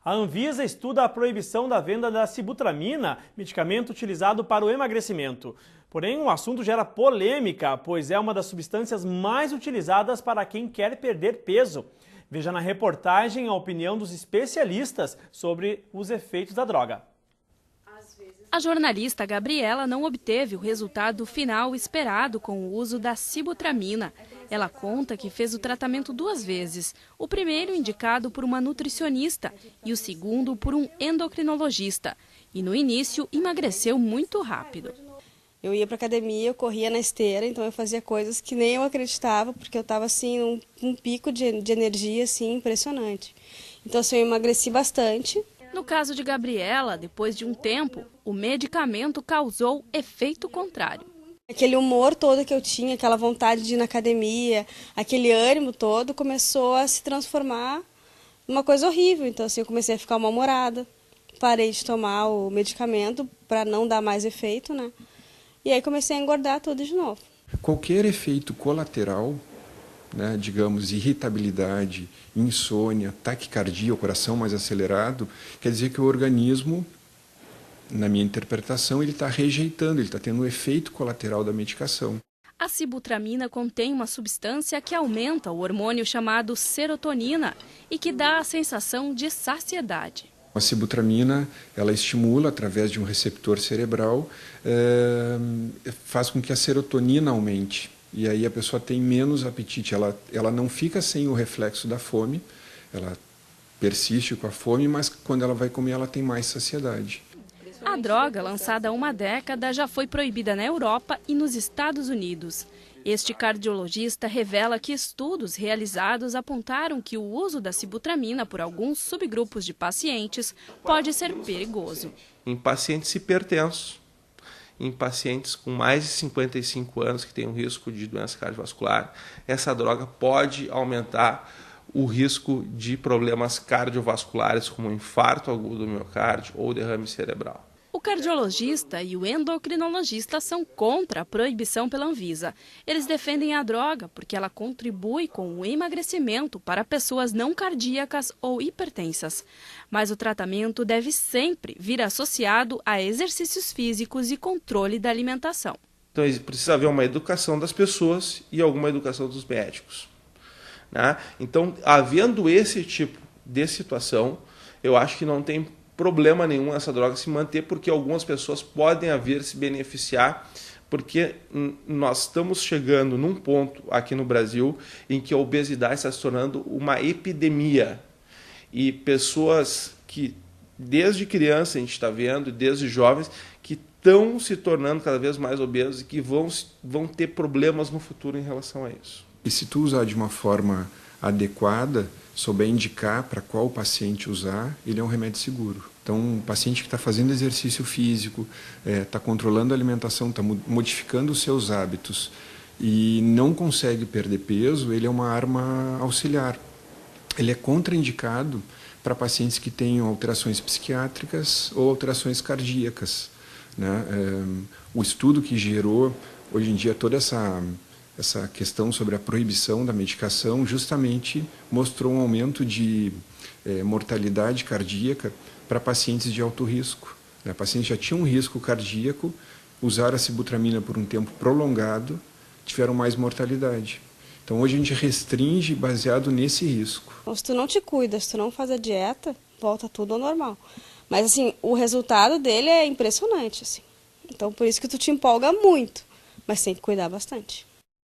A Anvisa estuda a proibição da venda da sibutramina, medicamento utilizado para o emagrecimento. Porém, o assunto gera polêmica, pois é uma das substâncias mais utilizadas para quem quer perder peso. Veja na reportagem a opinião dos especialistas sobre os efeitos da droga. A jornalista Gabriela não obteve o resultado final esperado com o uso da sibutramina. Ela conta que fez o tratamento 2 vezes, o primeiro indicado por uma nutricionista e o segundo por um endocrinologista. E no início emagreceu muito rápido. Eu ia para academia, eu corria na esteira, então eu fazia coisas que nem eu acreditava, porque eu estava assim, um pico de energia assim, impressionante. Então assim, eu emagreci bastante. No caso de Gabriela, depois de um tempo, o medicamento causou efeito contrário. Aquele humor todo que eu tinha, aquela vontade de ir na academia, aquele ânimo todo começou a se transformar numa coisa horrível. Então assim, eu comecei a ficar mal-humorada, parei de tomar o medicamento para não dar mais efeito, né? E aí comecei a engordar tudo de novo. Qualquer efeito colateral, né, digamos, irritabilidade, insônia, taquicardia, o coração mais acelerado, quer dizer que o organismo, na minha interpretação, ele está rejeitando, ele está tendo um efeito colateral da medicação. A sibutramina contém uma substância que aumenta o hormônio chamado serotonina e que dá a sensação de saciedade. A sibutramina, ela estimula, através de um receptor cerebral, faz com que a serotonina aumente. E aí a pessoa tem menos apetite, ela não fica sem o reflexo da fome, ela persiste com a fome, mas quando ela vai comer ela tem mais saciedade. A droga, lançada há uma década, já foi proibida na Europa e nos Estados Unidos. Este cardiologista revela que estudos realizados apontaram que o uso da sibutramina por alguns subgrupos de pacientes pode ser perigoso. Em pacientes hipertensos, em pacientes com mais de 55 anos que têm um risco de doença cardiovascular, essa droga pode aumentar o risco de problemas cardiovasculares como infarto agudo do miocárdio ou derrame cerebral. O cardiologista e o endocrinologista são contra a proibição pela Anvisa. Eles defendem a droga porque ela contribui com o emagrecimento para pessoas não cardíacas ou hipertensas. Mas o tratamento deve sempre vir associado a exercícios físicos e controle da alimentação. Então precisa haver uma educação das pessoas e alguma educação dos médicos, né? Então, havendo esse tipo de situação, eu acho que não tem problema nenhum essa droga se manter, porque algumas pessoas podem vir se beneficiar, porque nós estamos chegando num ponto aqui no Brasil em que a obesidade está se tornando uma epidemia. E pessoas que, desde criança, a gente está vendo, desde jovens, que estão se tornando cada vez mais obesos e que vão ter problemas no futuro em relação a isso. E se tu usar de uma forma adequada, souber indicar para qual paciente usar, ele é um remédio seguro. Então, um paciente que está fazendo exercício físico, está controlando a alimentação, está modificando os seus hábitos e não consegue perder peso, ele é uma arma auxiliar. Ele é contraindicado para pacientes que tenham alterações psiquiátricas ou alterações cardíacas, né? O estudo que gerou, hoje em dia, toda essa questão sobre a proibição da medicação justamente mostrou um aumento de mortalidade cardíaca para pacientes de alto risco. Né? Pacientes já tinham um risco cardíaco, usaram a sibutramina por um tempo prolongado, tiveram mais mortalidade. Então hoje a gente restringe baseado nesse risco. Se tu não te cuida, se tu não faz a dieta, volta tudo ao normal. Mas assim, o resultado dele é impressionante, assim. Então por isso que tu te empolga muito, mas tem que cuidar bastante.